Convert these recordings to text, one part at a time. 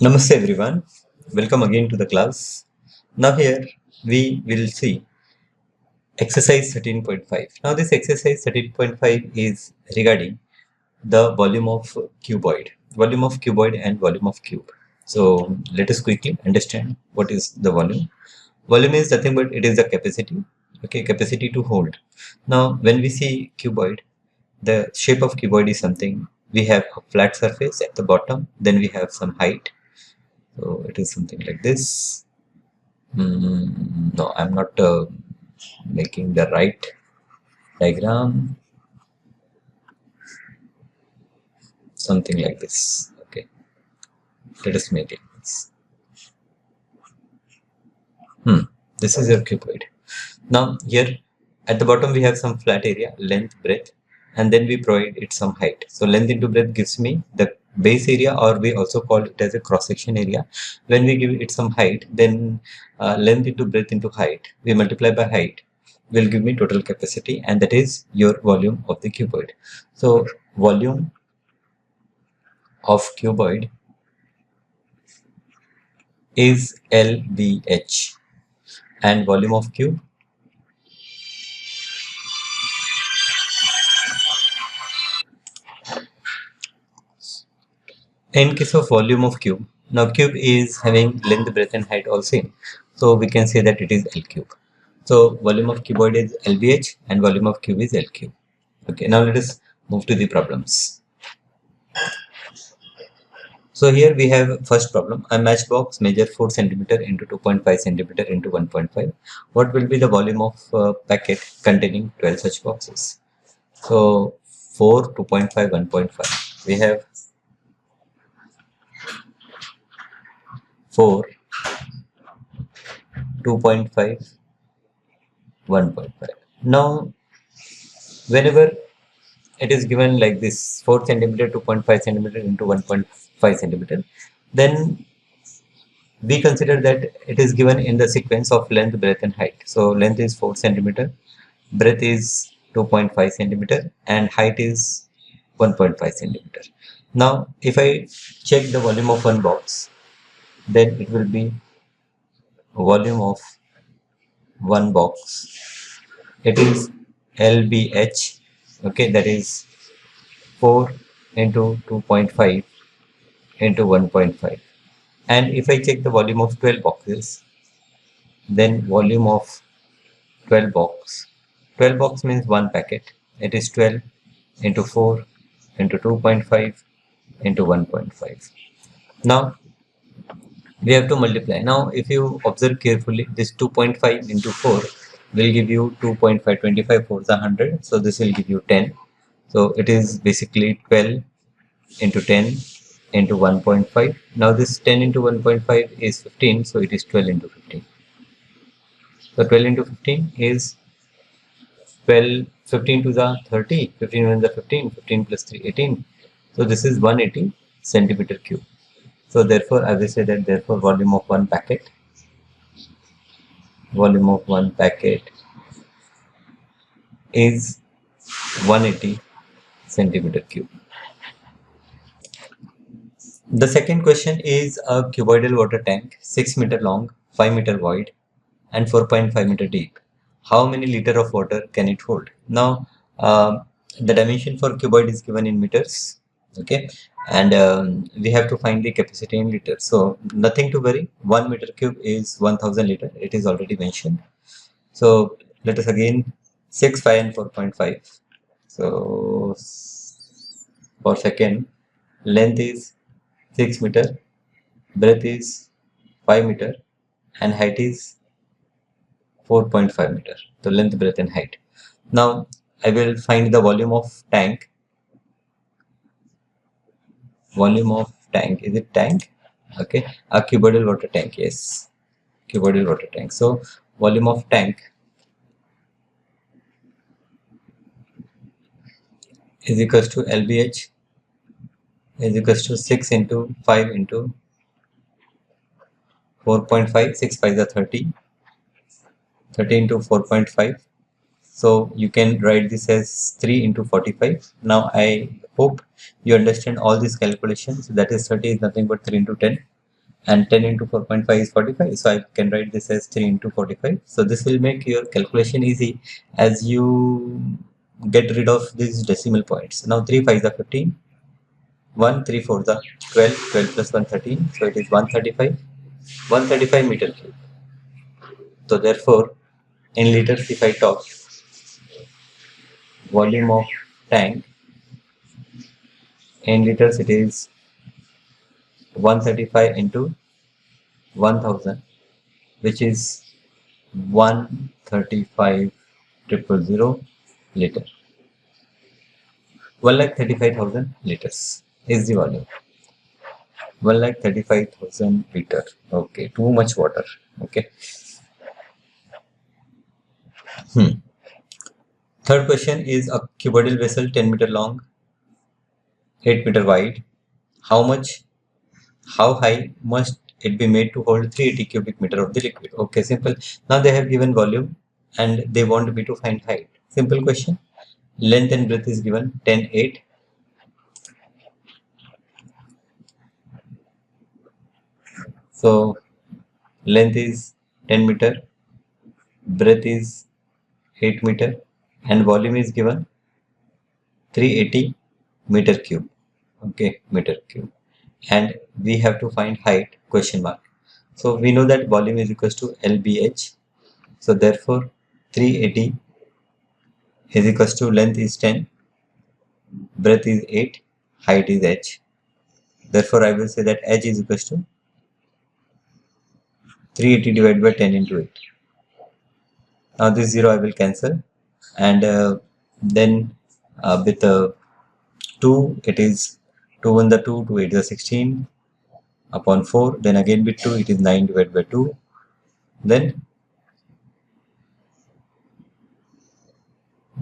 Namaste everyone, welcome again to the class. Now here we will see exercise 13.5. Now this exercise 13.5 is regarding the volume of cuboid and volume of cube. So let us quickly understand what is the volume. Volume is nothing but it is the capacity, okay, capacity to hold. Now when we see cuboid, the shape of cuboid is something, we have a flat surface at the bottom, then we have some height. So it is something like this. No, I'm not making the right diagram. Something like this. Okay, let us make it this. This is your cuboid. Now here at the bottom we have some flat area, length, breadth, and then we provide it some height. So length into breadth gives me the base area, or we also call it as a cross section area. When we give it some height, then length into breadth into height, we multiply by height, will give me total capacity, and that is your volume of the cuboid. So volume of cuboid is LBH, and volume of cube in case of volume of cube. Now cube is having length, breadth and height all same, so we can say that it is L cube. So volume of cuboid is LBH and volume of cube is L cube. Okay, now let us move to the problems. So here we have first problem, a matchbox measure 4 cm into 2.5 cm into 1.5. What will be the volume of packet containing 12 such boxes? So 4, 2.5, 1.5. We have 4, 2.5, 1.5. Now whenever it is given like this 4 centimeter, 2.5 centimeter into 1.5 centimeter, then we consider that it is given in the sequence of length, breadth and height. So length is 4 centimeter, breadth is 2.5 centimeter and height is 1.5 centimeter. Now if I check the volume of one box, then it will be volume of one box, it is LBH, okay, that is 4 into 2.5 into 1.5. And if I check the volume of 12 boxes, then volume of 12 box means one packet, it is 12 into 4 into 2.5 into 1.5. Now we have to multiply. Now if you observe carefully, this 2.5 into 4 will give you 2.5, 25 4 is 100, so this will give you 10. So it is basically 12 into 10 into 1.5. Now this 10 into 1.5 is 15, so it is 12 into 15. So 12 into 15 is 12, 15 to the 30, 15 to the 15, 15 plus 3, 18. So this is 180 centimeter cube. So therefore I will say that therefore volume of one packet is 180 centimeter cube. The second question is a cuboidal water tank, 6 meter long, 5 meter wide and 4.5 meter deep. How many liter of water can it hold? Now the dimension for cuboid is given in meters, okay, and we have to find the capacity in liters. So nothing to worry, 1 meter cube is 1000 liter, it is already mentioned. So let us again 6, 5 and 4.5. So for second, length is 6 meter, breadth is 5 meter and height is 4.5 meter. So length, breadth and height. Now I will find the volume of tank. Volume of tank, is it tank? Okay, a cuboidal water tank, yes, cuboidal water tank. So volume of tank is equals to LBH is equals to 6 into 5 into 4.5, 6 5 is 30, 30 into 4.5. So you can write this as 3 into 45. Now I hope you understand all these calculations. That is 30 is nothing but 3 into 10. and 10 into 4.5 is 45, so I can write this as 3 into 45. So this will make your calculation easy as you get rid of these decimal points. Now 3 5 is 15, 1 3 4 is 12, 12 plus 1 13, so it is 135, 135 meter cube. So therefore in liters, if I talk volume of tank in liters, it is 135 into 1000, which is 135,000 liter. 1,35,000 liters is the volume. 1,35,000 liter. Okay, too much water. Okay. Third question is a cuboidal vessel 10 meter long, 8 meter wide. How high must it be made to hold 380 cubic meter of the liquid? Okay, simple. Now they have given volume and they want me to find height. Simple question. Length and breadth is given 10, 8. So length is 10 meter, breadth is 8 meter, and volume is given 380 meter cube. Okay, meter cube. And we have to find height, question mark. So we know that volume is equals to LBH. So therefore 380 is equals to length is 10, breadth is 8, height is h. Therefore I will say that h is equals to 380 divided by 10 into 8. Now this 0 I will cancel, and then with 2 it is 2 1 the 2, 2 8 the 16 upon 4, then again with 2 it is 9 divided by 2, then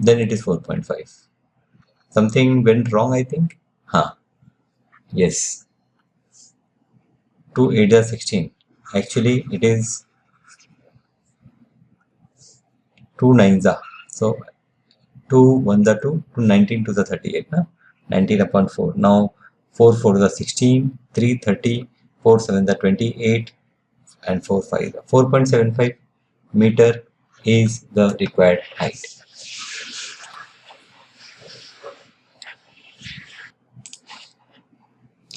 it is 4.5. Something went wrong, I think. Yes, 2 8 the 16. Actually it is 2 9 the. So 2 1 the 2, 2 19 to the 38 na? 19 upon 4. Now 4 4 the 16, 3 30, 4 7 the 28, and 4 5 the 4.75 meter is the required height.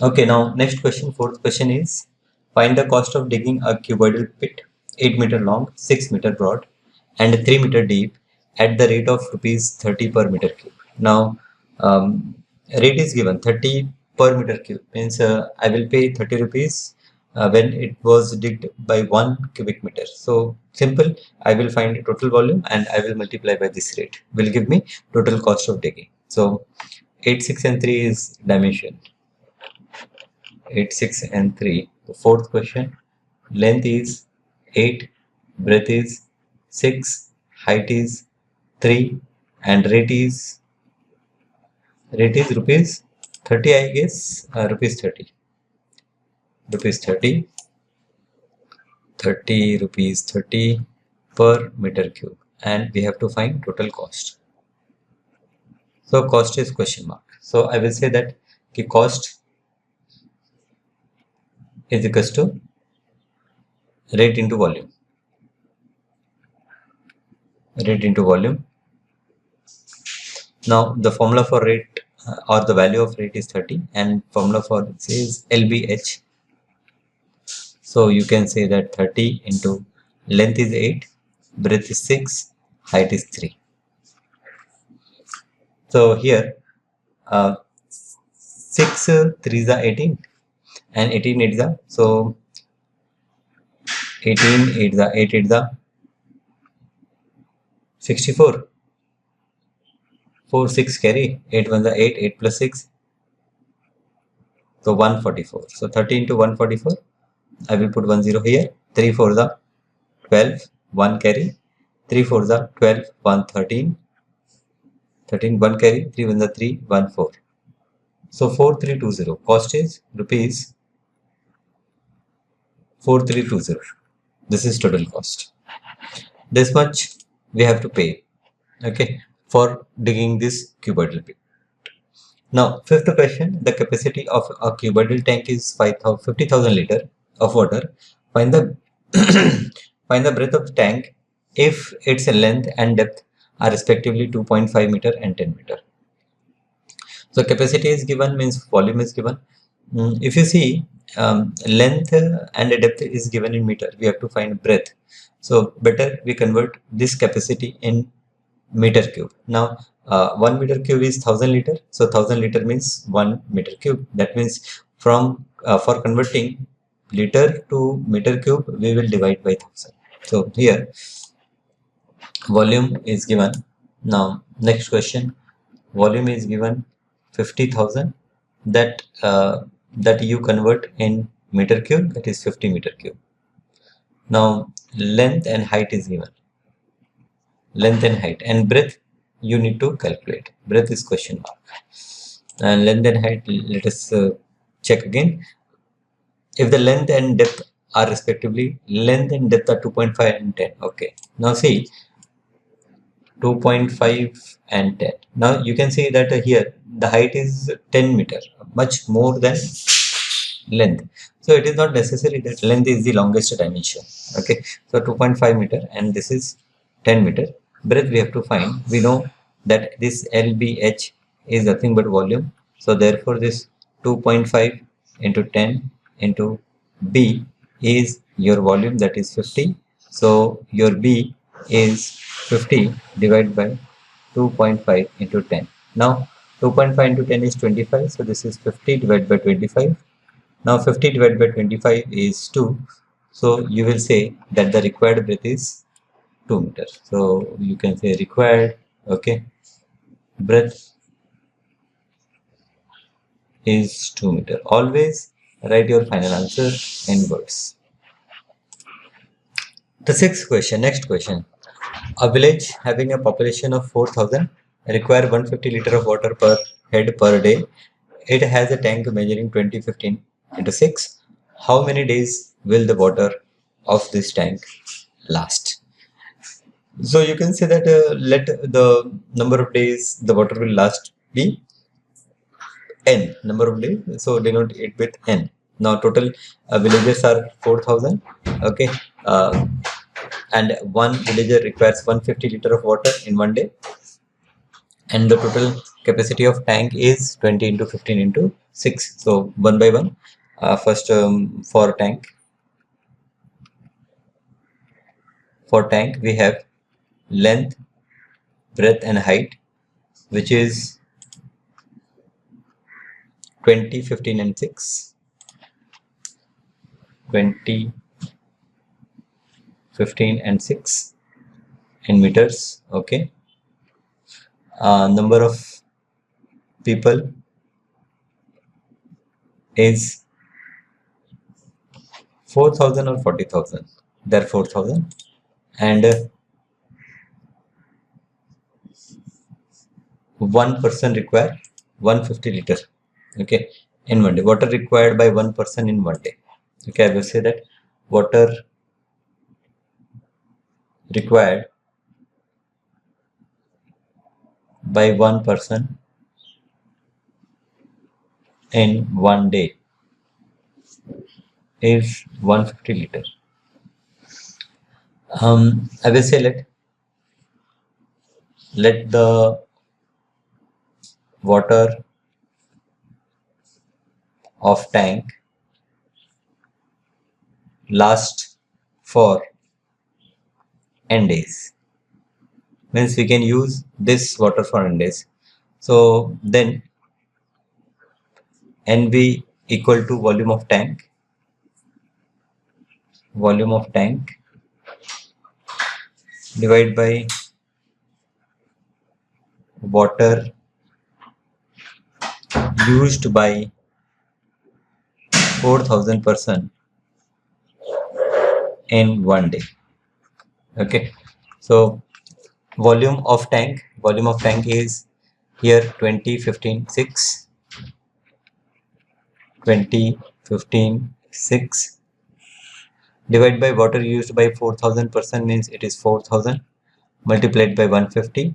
Okay, now next question, fourth question is find the cost of digging a cuboidal pit 8 meter long, 6 meter broad, and 3 meter deep at the rate of rupees 30 per meter cube. Now, rate is given 30 per meter cube, means I will pay 30 rupees when it was digged by 1 cubic meter. So simple, I will find total volume and I will multiply by this rate, will give me total cost of digging. So 8, 6 and 3 is dimension. 8, 6 and 3. The fourth question, length is 8, breadth is 6, height is 3, and rate is rupees 30, I guess. Rupees 30. Rupees 30. 30 rupees 30 per meter cube, and we have to find total cost. So cost is question mark. So I will say that the cost is equals to rate into volume. Rate into volume. Now the formula for rate or the value of rate is 30, and formula for this is LBH. So you can say that 30 into length is 8, breadth is 6, height is 3. So here 6 3 is 18 and 18 8 is so 18 8 is 8 8 is 64. 4 6 carry, 8 1 is 8, 8 plus 6, so 144. So 30 into 144, I will put 1 0 here. 3 4 is 12, 1 carry, 3 4 is 12, 1 13, 13 1 carry, 3 1 is 3, 1 4. So 4320. Cost is rupees 4320. This is total cost. This much we have to pay, okay, for digging this cuboidal pit. Now, fifth question, the capacity of a cuboidal tank is 50,000 liter. of water. Find the find the breadth of tank if its length and depth are respectively 2.5 meter and 10 meter. So capacity is given, means volume is given. If you see, length and depth is given in meter, we have to find breadth. So better we convert this capacity in meter cube. Now 1 meter cube is 1000 liter. So 1000 liter means 1 meter cube. That means from for converting liter to meter cube, we will divide by 1000. So here volume is given. Now next question, volume is given 50,000, that that you convert in meter cube, that is 50 meter cube. Now length and height is given, length and height, and breadth you need to calculate. Breadth is question mark, and length and height, let us check again. If the length and depth are respectively, length and depth are 2.5 and 10. Okay, now see 2.5 and 10. Now you can see that here the height is 10 meter, much more than length. So it is not necessary that length is the longest dimension. Okay, so 2.5 meter and this is 10 meter. Breadth we have to find. We know that this LBH is nothing but volume. So therefore this 2.5 into 10 into B is your volume, that is 50. So your B is 50 divided by 2.5 into 10. Now 2.5 into 10 is 25. So this is 50 divided by 25. Now 50 divided by 25 is 2. So you will say that the required breadth is 2 meters. So you can say required, okay, breadth is 2 meter. Always write your final answer in words. The next question. A village having a population of 4,000 require 150 liter of water per head per day. It has a tank measuring 2015 into 6. How many days will the water of this tank last? So you can say that let the number of days the water will last be n, number of days. So denote it with n. Now total villages are 4,000. Okay. And one villager requires 150 liter of water in one day, and the total capacity of tank is 20 into 15 into 6. So one by one, first for tank we have length, breadth and height, which is 20, 15 and 6. 20, 15 and 6 in meters. Okay. Number of people is 4,000 or 40,000. They're 4,000, and one person require 150 liter. Okay, in one day. Water required by one person in one day. Okay, I will say that water required by one person in one day is 150 liter. I will say let the water of tank last for n days. Means we can use this water for n days. So then NV equal to volume of tank divided by water used by 4,000 person in one day. Okay, so volume of tank is here 20, 15, 6. 20, 15, 6 divided by water used by 4,000 person, means it is 4,000 multiplied by 150.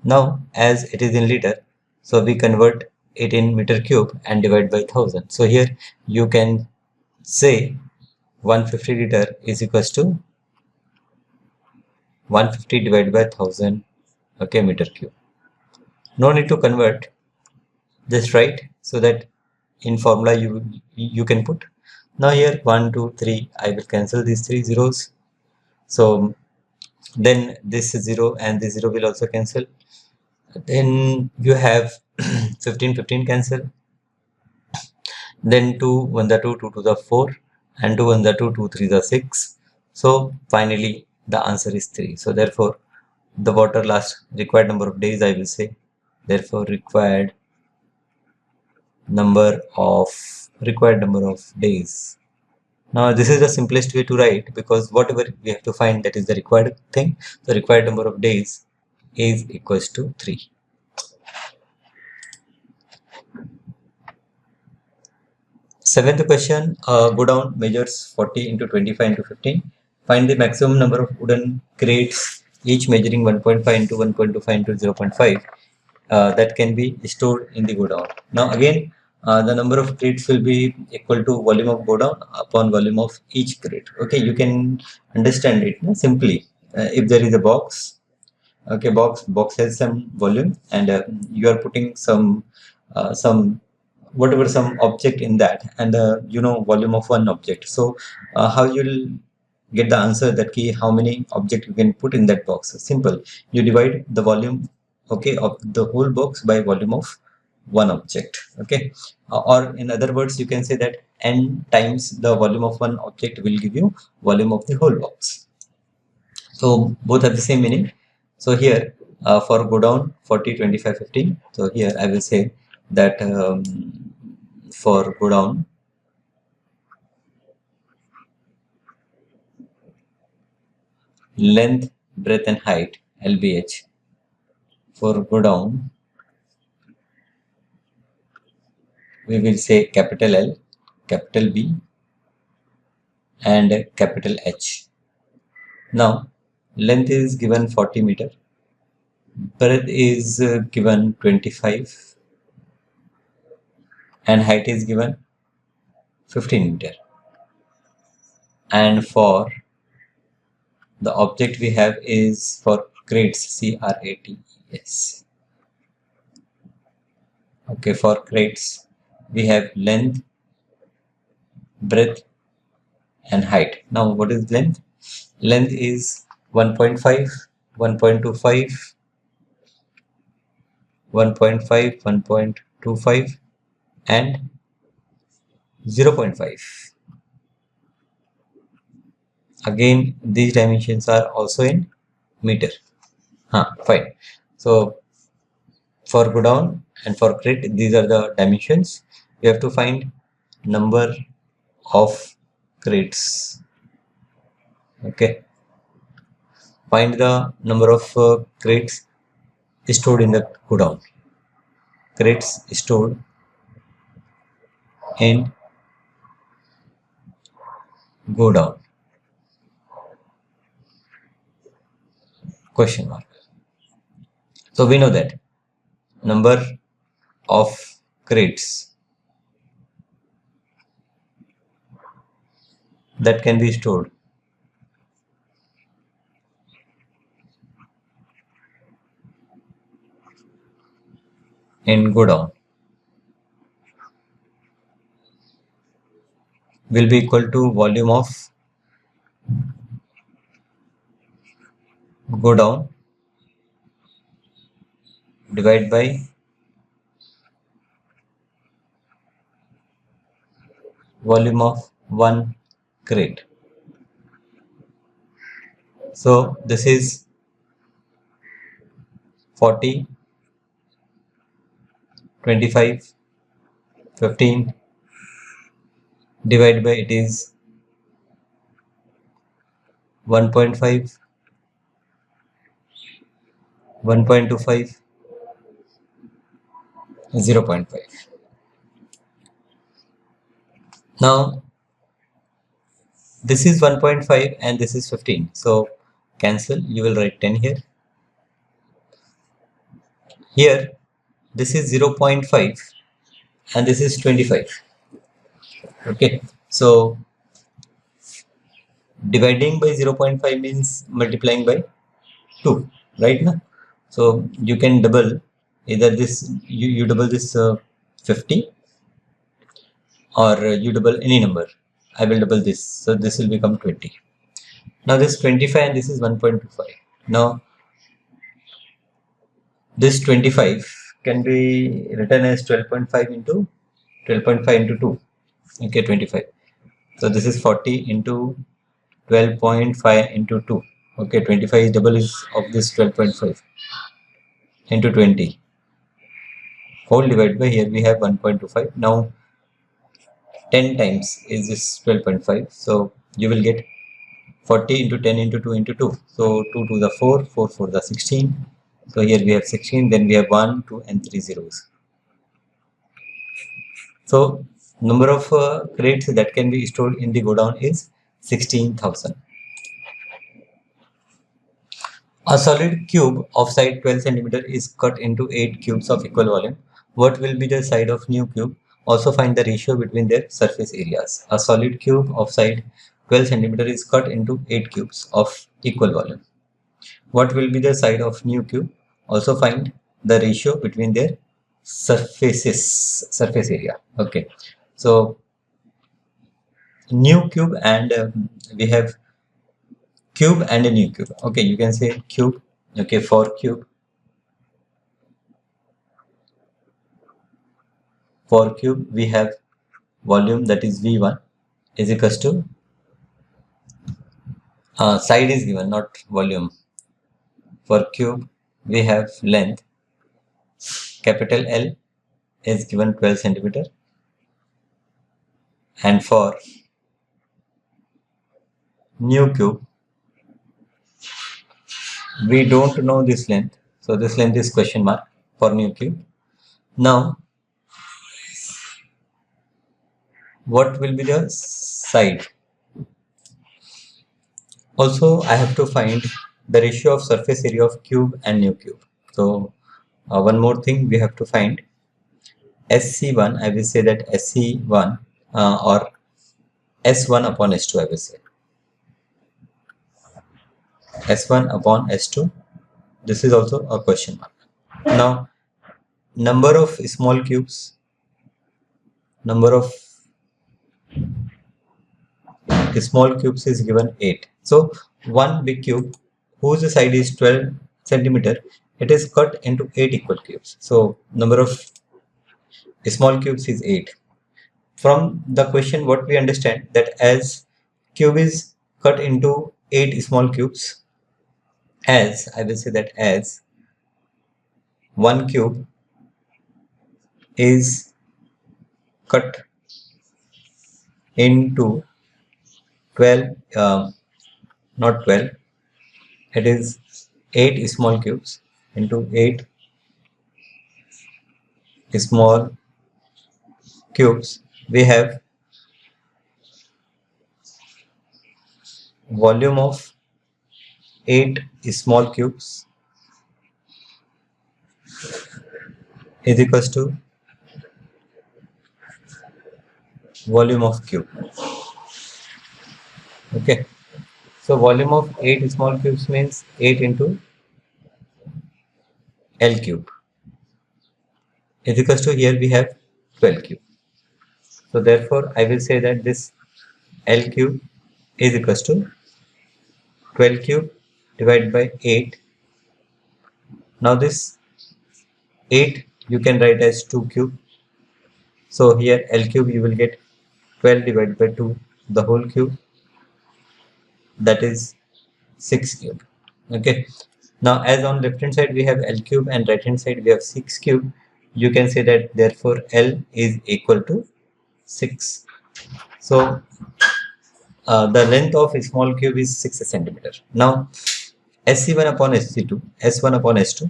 Now as it is in liter, so we convert it in meter cube and divide by 1000. So here you can say 150 liter is equals to 150 divided by 1000, okay, meter cube. No need to convert, just write so that in formula you can put. Now here 1 2 3, I will cancel these three zeros, so then this 0 and this 0 will also cancel. Then you have 15 15 cancel, then 2 1 the 2 2 to the 4, and 2 1 the 2 2 3 the 6. So finally the answer is 3. So therefore the water last required number of days, I will say, therefore required number of days. Now this is the simplest way to write, because whatever we have to find, that is the required thing. The required number of days is equals to 3. Seventh question, go down, measures 40 into 25 into 15. Find the maximum number of wooden crates, each measuring 1.5 into 1.25 into 0.5, that can be stored in the go down. Now again, the number of crates will be equal to volume of go down upon volume of each crate. Okay, you can understand it simply. If there is a box, okay, box has some volume, and you are putting some whatever some object in that, and volume of one object. So how you'll get the answer that key how many object you can put in that box? Simple, you divide the volume, okay, of the whole box by volume of one object. Okay, or in other words, you can say that n times the volume of one object will give you volume of the whole box. So both have the same meaning. So here for go down 40 25 15, so here I will say that for go down, length, breadth and height, lbh. For go down, we will say capital L, capital B and capital H. Now length is given 40 meter, breadth is given 25, and height is given 15 meter. And for the object we have is for crates, CRATES. Okay, for crates we have length, breadth and height. Now what is length? Length is 1.5, 1.25, 1.5, 1.25 and 0.5. Again, these dimensions are also in meter. Fine. So for go down and for crate, these are the dimensions. You have to find number of crates. Okay, find the number of crates stored in the go down. Crates stored in go down, question mark. So we know that number of crates that can be stored in go down will be equal to volume of go down divided by volume of one crate. So this is 40, 25, 15 divided by it is 1.5, 1.25, 0.5. Now this is 1.5 and this is 15. So cancel, you will write 10 here. Here this is 0.5 and this is 25. Okay, so Dividing by 0.5 means multiplying by 2, right now? So you can double either this, you double this 50, or you double any number. I will double this, so this will become 20. Now this 25 and this is 1.25. Now this 25 can be written as 12.5 into 12.5 into 2. Okay, 25. So this is 40 into 12.5 into 2. Okay, 25 is double is of this 12.5 into 20. Whole divided by, here we have 1.25. Now 10 times is this 12.5. So you will get 40 into 10 into 2 into 2. So 2 to the 4, 4 for the 16. So here we have 16, then we have 1, 2 and 3 zeros. So number of crates that can be stored in the godown is 16,000. A solid cube of side 12 cm is cut into 8 cubes of equal volume. What will be the side of new cube? Also find the ratio between their surface areas. A solid cube of side 12 cm is cut into 8 cubes of equal volume. What will be the side of new cube? Also find the ratio between their surface area. Okay, so new cube and we have cube and a new cube. Okay, you can say cube. Okay, for cube, we have volume, that is V1 is equals to side is given, not volume. For cube we have length, capital L is given 12 centimeter, and for new cube we don't know this length, so this length is question mark for new cube. Now what will be the side? Also I have to find the ratio of surface area of cube and new cube. So one more thing we have to find SC1. I will say that SC1 or S1 upon S2, I will say S1 upon S2. This is also a question mark. Now number of small cubes, is given 8. So one big cube whose side is 12 centimeter, it is cut into 8 equal cubes. So number of small cubes is 8. From the question what we understand, that as cube is cut into 8 small cubes, as I will say that as one cube is cut into 12, not 12, it is 8 small cubes into 8 small cubes. We have volume of 8 small cubes is equals to volume of cube. Okay, so volume of 8 small cubes means 8 into L cube is equals to, here we have 12 cube. So therefore I will say that this L cube is equals to 12 cube divided by 8. Now this 8 you can write as 2 cube. So here L cube you will get 12 divided by 2, the whole cube, that is 6 cube. Okay, now as on left hand side we have L cube and right hand side we have 6 cube, you can say that therefore L is equal to 6. So the length of a small cube is 6 centimeter. Now SC1 upon SC2, S1 upon S2,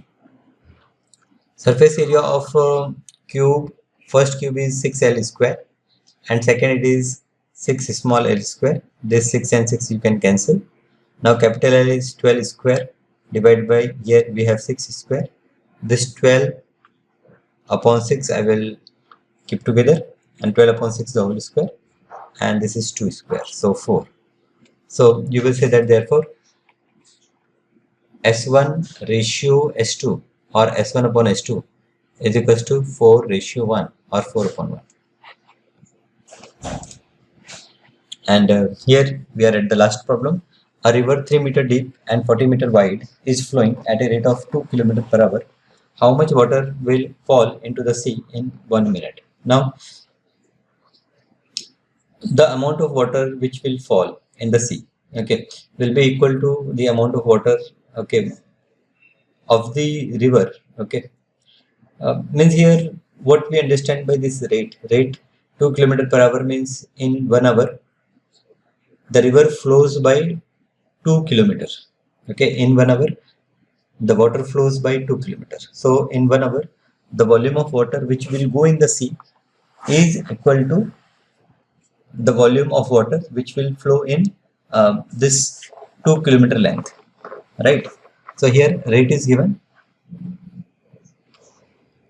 surface area of cube, first cube is 6L square and second it is 6 small l square. This 6 and 6 you can cancel. Now capital L is 12 square divided by, here we have 6 square. This 12 upon 6 I will keep together, and 12 upon 6 the whole square, and this is 2 square, so 4. So you will say that therefore S1 ratio S2 or S1 upon S2 is equals to 4 ratio 1 or 4 upon 1. And here we are at the last problem. A river 3 meter deep and 40 meter wide is flowing at a rate of 2 kilometers per hour. How much water will fall into the sea in 1 minute? Now, the amount of water which will fall in the sea, okay, will be equal to the amount of water, okay, of the river, okay. Means here what we understand by this rate 2 kilometers per hour means in 1 hour the river flows by 2 kilometers. Okay, in 1 hour the water flows by 2 kilometers. So in 1 hour the volume of water which will go in the sea is equal to the volume of water which will flow in this 2 kilometer length, right? So here rate is given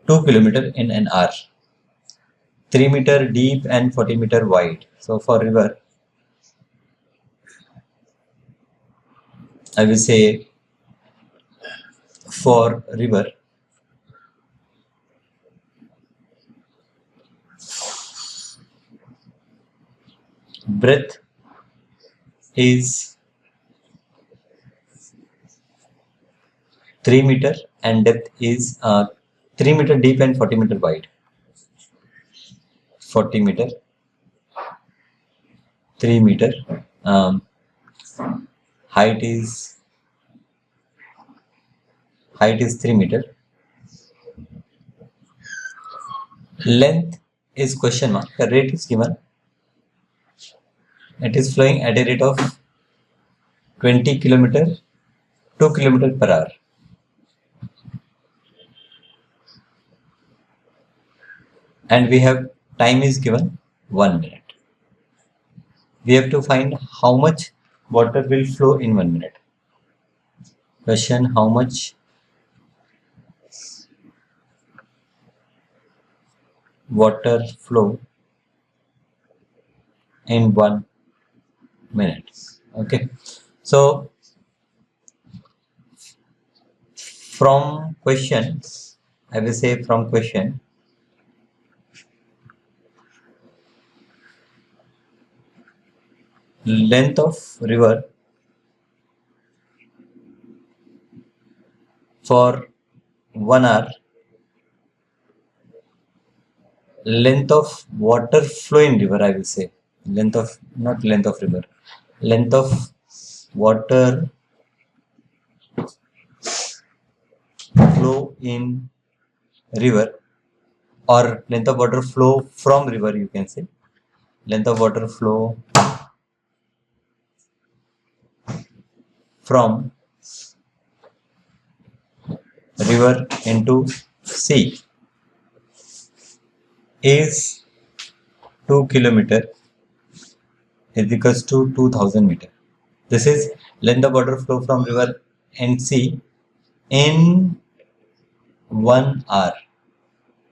2 kilometer in an hour, 3 meter deep and 40 meter wide. So for river I will say, for river breadth is 3 meter and depth is 3 meter deep and 40 meter wide. 40 meter, 3 meter, um, height is 3 meter. Length is question mark. The rate is given. It is flowing at a rate of 20 kilometer, 2 kilometer per hour. And we have time is given 1 minute. We have to find how much water will flow in 1 minute. Question: how much water flow in 1 minute? Okay, so from question, I will say from question, length of river for 1 hour, length of water flowing river, I will say, length of, not length of river, length of water flow in river, or length of water flow from river, you can say, length of water flow from river into sea is 2 kilometer is equals to 2000 meter. This is length of water flow from river and sea in 1 hour.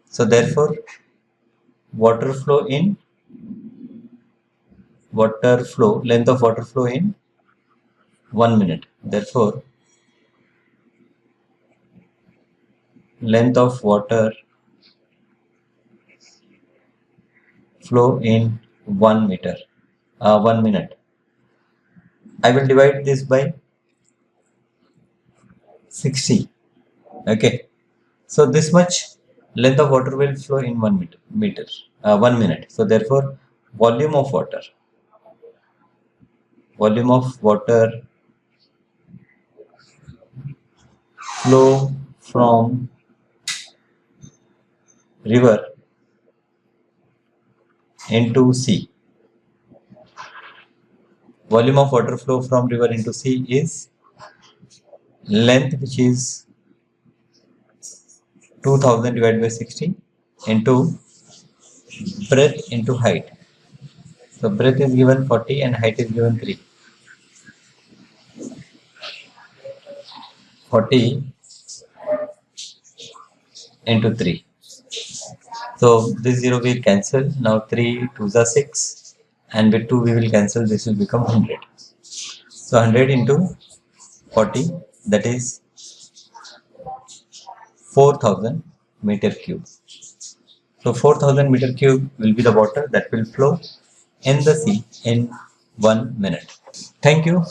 So therefore water flow in length of water flow in 1 minute. Therefore length of water flow in 1 meter, 1 minute. I will divide this by 60. Okay, so this much length of water will flow in 1 minute. So therefore volume of water flow from river into sea. Volume of water flow from river into sea is length, which is 2000 divided by 60 into breadth into height. So breadth is given 40 and height is given 3. 40 into 3. So this 0 will cancel. Now 3 2s are 6 and with 2 we will cancel. This will become 100. So 100 into 40, that is 4000 meter cube. So 4000 meter cube will be the water that will flow in the sea in 1 minute. Thank you.